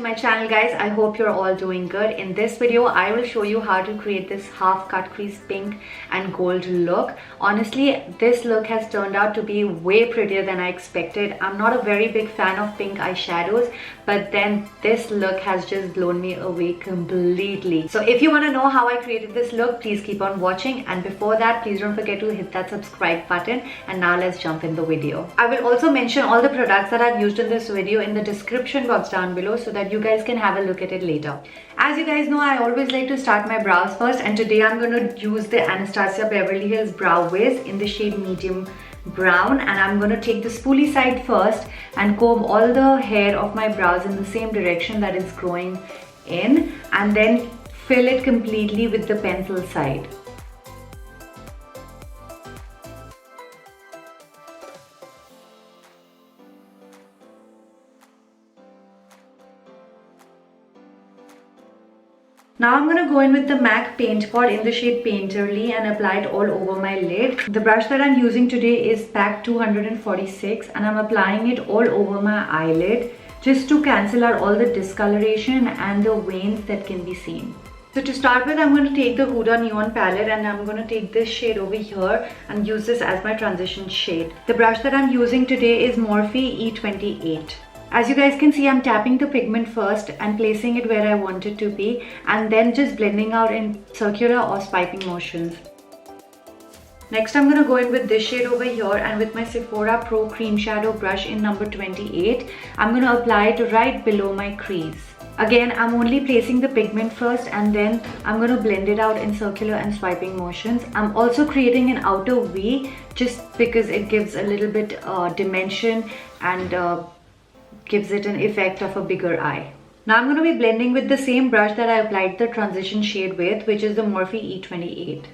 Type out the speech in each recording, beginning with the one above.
my channel, guys. I hope you're all doing good. In this video I will show you how to create this half cut crease pink and gold look. Honestly, this look has turned out to be way prettier than I expected. I'm not a very big fan of pink eyeshadows, but then this look has just blown me away completely. So if you want to know how I created this look, please keep on watching, and before that please don't forget to hit that subscribe button. And now let's jump in the video. I will also mention all the products that I've used in this video in the description box down below so that you guys can have a look at it later. As you guys know, I always like to start my brows first, and today I'm going to use the Anastasia Beverly Hills Brow Wiz in the shade medium brown, and I'm going to take the spoolie side first and comb all the hair of my brows in the same direction that it's growing in, and then fill it completely with the pencil side. Now I'm going to go in with the MAC Paint Pot in the shade Painterly and apply it all over my lid. The brush that I'm using today is PAC 246, and I'm applying it all over my eyelid just to cancel out all the discoloration and the veins that can be seen. So to start with, I'm going to take the Huda Neon palette and I'm going to take this shade over here and use this as my transition shade. The brush that I'm using today is Morphe E28. As you guys can see, I'm tapping the pigment first and placing it where I want it to be, and then just blending out in circular or swiping motions. Next, I'm going to go in with this shade over here, and with my Sephora Pro Cream Shadow brush in number 28, I'm going to apply it right below my crease. Again, I'm only placing the pigment first and then I'm going to blend it out in circular and swiping motions. I'm also creating an outer V just because it gives a little bit dimension and gives it an effect of a bigger eye. Now I'm going to be blending with the same brush that I applied the transition shade with, which is the Morphe E28.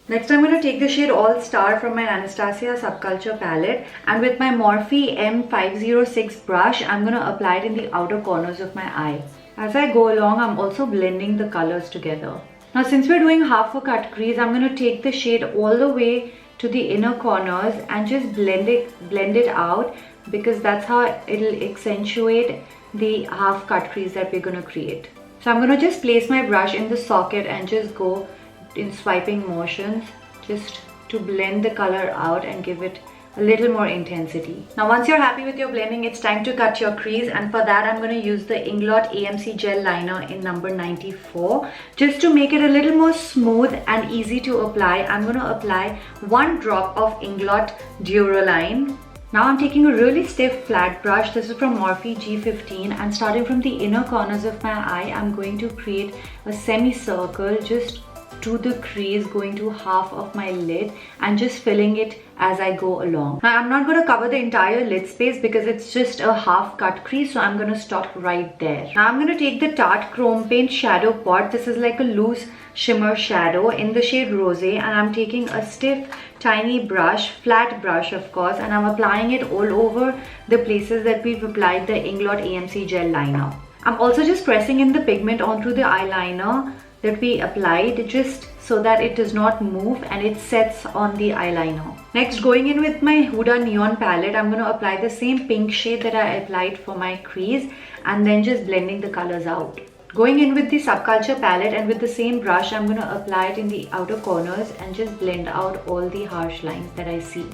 Next, I'm going to take the shade All Star from my Anastasia Subculture palette, and with my Morphe M506 brush, I'm going to apply it in the outer corners of my eye. As I go along, I'm also blending the colors together. Now since we're doing half a cut crease, I'm going to take the shade all the way to the inner corners and just blend it out, because that's how it'll accentuate the half cut crease that we're going to create. So I'm going to just place my brush in the socket and just go in swiping motions just to blend the color out and give it a little more intensity. Now once you're happy with your blending, it's time to cut your crease, and for that I'm going to use the Inglot AMC Gel Liner in number 94. Just to make it a little more smooth and easy to apply, I'm going to apply 1 drop of Inglot Duraline. Now I'm taking a really stiff flat brush. This is from Morphe G15, and starting from the inner corners of my eye, I'm going to create a semicircle just to the crease, going to half of my lid and just filling it as I go along. Now I'm not going to cover the entire lid space because it's just a half cut crease, so I'm going to stop right there. Now I'm going to take the Tarte Chrome Paint Shadow Pot. This is like a loose shimmer shadow in the shade Rosé, and I'm taking a stiff tiny brush, flat brush of course, and I'm applying it all over the places that we've applied the Inglot AMC Gel Liner. I'm also just pressing in the pigment onto the eyeliner that we applied, just so that it does not move and it sets on the eyeliner. Next, going in with my Huda Neon palette, I'm going to apply the same pink shade that I applied for my crease, and then just blending the colors out. Going in with the Subculture palette, and with the same brush, I'm going to apply it in the outer corners and just blend out all the harsh lines that I see.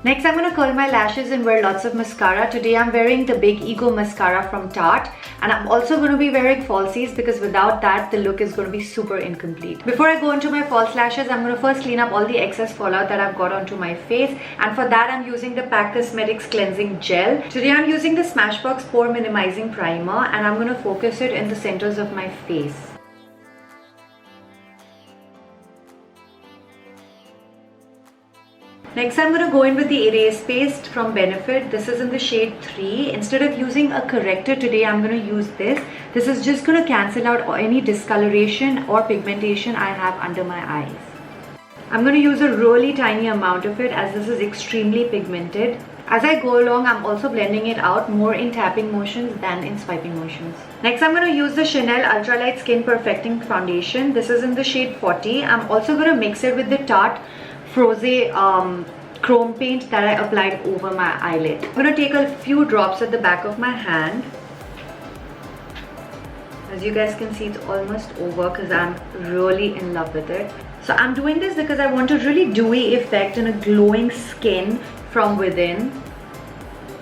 Next, I'm going to curl my lashes and wear lots of mascara. Today I'm wearing the Big Ego mascara from Tarte, and I'm also going to be wearing falsies because without that the look is going to be super incomplete. Before I go into my false lashes, I'm going to first clean up all the excess fallout that I've got onto my face, and for that I'm using the PAC Cosmetics Cleansing Gel. Today I'm using the Smashbox Pore Minimizing Primer, and I'm going to focus it in the centers of my face. Next, I'm going to go in with the Erase Paste from Benefit. This is in the shade 3. Instead of using a corrector today, I'm going to use this. This is just going to cancel out any discoloration or pigmentation I have under my eyes. I'm going to use a really tiny amount of it as this is extremely pigmented. As I go along, I'm also blending it out more in tapping motions than in swiping motions. Next, I'm going to use the Chanel Ultralight Skin Perfecting Foundation. This is in the shade 40. I'm also going to mix it with the Tarte Frosé chrome paint that I applied over my eyelid. I'm going to take a few drops at the back of my hand. As you guys can see, it's almost over because I'm really in love with it. So I'm doing this because I want a really dewy effect and a glowing skin from within.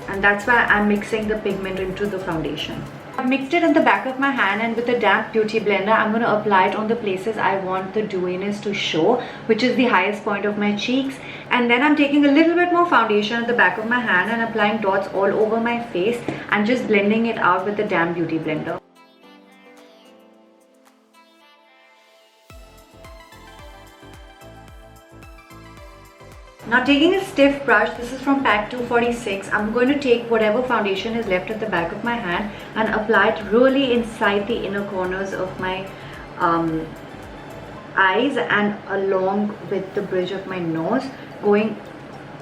And that's why I'm mixing the pigment into the foundation. I've mixed it in the back of my hand, and with a damp beauty blender, I'm going to apply it on the places I want the dewiness to show, which is the highest point of my cheeks. And then I'm taking a little bit more foundation at the back of my hand and applying dots all over my face and just blending it out with the damp beauty blender. Now taking a stiff brush, this is from pack 246, I'm going to take whatever foundation is left at the back of my hand and apply it really inside the inner corners of my eyes and along with the bridge of my nose, going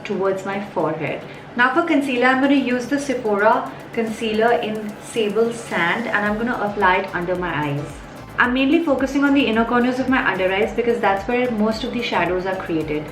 towards my forehead. Now for concealer, I'm going to use the Sephora concealer in Sable Sand, and I'm going to apply it under my eyes. I'm mainly focusing on the inner corners of my under eyes because that's where most of the shadows are created.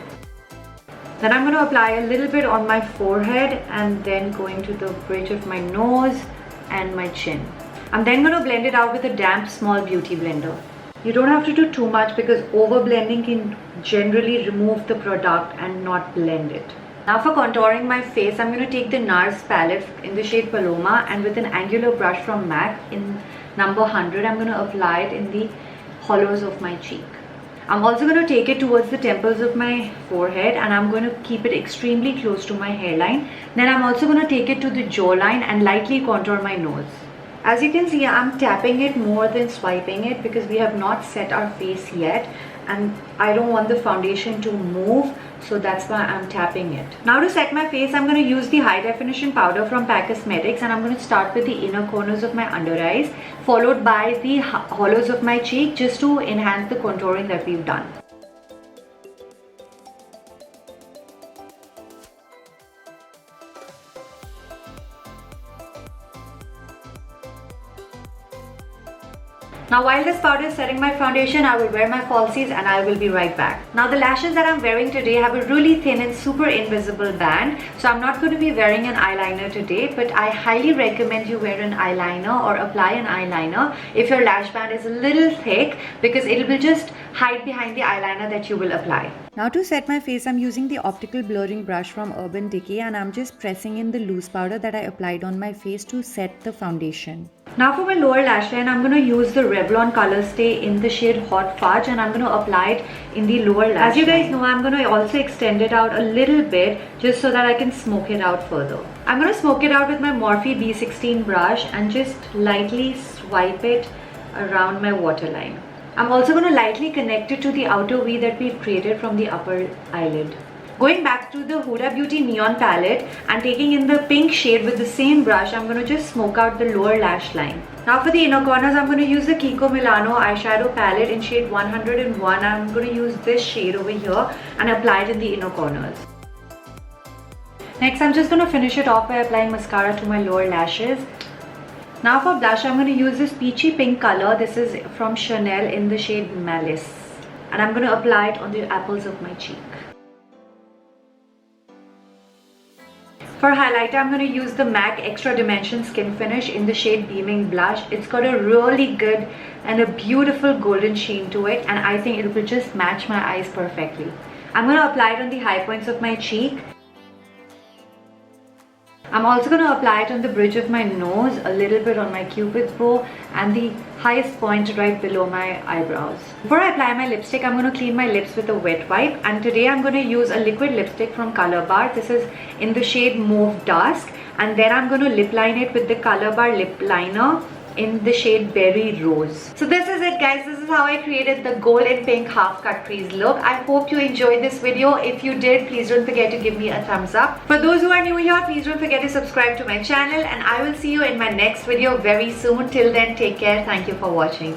Then I'm going to apply a little bit on my forehead and then going to the bridge of my nose and my chin. I'm then going to blend it out with a damp small beauty blender. You don't have to do too much because over blending can generally remove the product and not blend it. Now for contouring my face, I'm going to take the NARS palette in the shade Paloma, and with an angular brush from MAC in number 100, I'm going to apply it in the hollows of my cheek. I'm also going to take it towards the temples of my forehead, and I'm going to keep it extremely close to my hairline. Then I'm also going to take it to the jawline and lightly contour my nose. As you can see, I'm tapping it more than swiping it because we have not set our face yet and I don't want the foundation to move, so that's why I'm tapping it. Now to set my face, I'm going to use the high definition powder from PAC Cosmetics, and I'm going to start with the inner corners of my under eyes, followed by the hollows of my cheek, just to enhance the contouring that we've done. Now while this powder is setting my foundation, I will wear my falsies and I will be right back. Now the lashes that I'm wearing today have a really thin and super invisible band, so I'm not going to be wearing an eyeliner today, but I highly recommend you wear an eyeliner or apply an eyeliner if your lash band is a little thick, because it will just hide behind the eyeliner that you will apply. Now to set my face, I'm using the optical blurring brush from Urban Decay, and I'm just pressing in the loose powder that I applied on my face to set the foundation. Now for my lower lash line, I'm going to use the Revlon Color Stay in the shade Hot Fudge, and I'm going to apply it in the lower lash line. As you guys know, I'm going to also extend it out a little bit just so that I can smoke it out further. I'm going to smoke it out with my Morphe B16 brush and just lightly swipe it around my waterline. I'm also going to lightly connect it to the outer V that we've created from the upper eyelid. Going back to the Huda Beauty Neon palette and taking in the pink shade with the same brush, I'm going to just smoke out the lower lash line. Now for the inner corners, I'm going to use the Kiko Milano eyeshadow palette in shade 101. I'm going to use this shade over here and apply it in the inner corners. Next, I'm just going to finish it off by applying mascara to my lower lashes. Now for blush, I'm going to use this peachy pink color. This is from Chanel in the shade Malice. And I'm going to apply it on the apples of my cheek. For highlighter, I'm going to use the MAC Extra Dimension Skin Finish in the shade Beaming Blush. It's got a really good and a beautiful golden sheen to it, and I think it will just match my eyes perfectly. I'm going to apply it on the high points of my cheek. I'm also going to apply it on the bridge of my nose, a little bit on my cupid's bow, and the highest point right below my eyebrows. Before I apply my lipstick, I'm going to clean my lips with a wet wipe, and today I'm going to use a liquid lipstick from Color Bar. This is in the shade Mauve Dusk, and then I'm going to lip line it with the Color Bar lip liner in the shade Berry Rose. So this is it, guys. This is how I created the gold and pink half cut crease look. I hope you enjoyed this video. If you did, please don't forget to give me a thumbs up. For those who are new here, please don't forget to subscribe to my channel, and I will see you in my next video very soon. Till then, take care. Thank you for watching.